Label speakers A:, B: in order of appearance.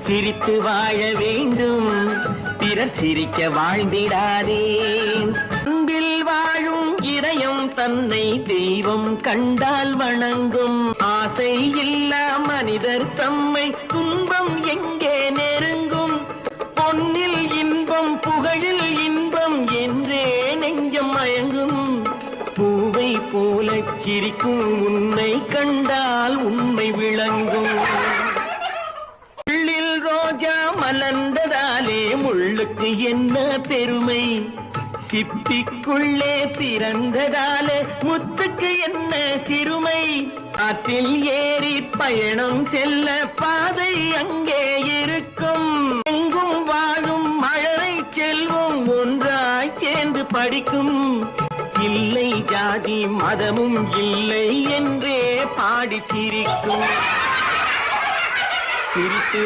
A: சிரித்து வாழ வேண்டும், பிறர் சிரிக்க வாழ்ந்திடாதே. அன்பில் வாழும் இதயம் தன்னை தெய்வம் கண்டால் வணங்கும். ஆசை இல்லா மனிதர் தம்மை துன்பம் எங்கே நெருங்கும். பொன்னில் இன்பம் புகழில் இன்பம் என்றே நெஞ்சம் மயங்கும். பூவை போல சிரிக்கும் உன்னை கண்டால் உண்மை விளங்கும். முள்ளில் ரோஜா மலர்ந்ததாலே முள்ளுக்கு என்ன பெருமை, சிப்பிக்குள்ளே பிறந்ததாலே முத்துக்கு என்ன சிறுமை. ஆற்றில் ஏறி பயணம் செல்ல பாதை அங்கே இருக்கும். எங்கும் வாழும் மழலை செல்வம் ஒன்றாய் சேர்ந்து படிக்கும். இல்லை ஜாதி மதமும் இல்லை என்றே பாடி சிரிக்கும். சிரித்து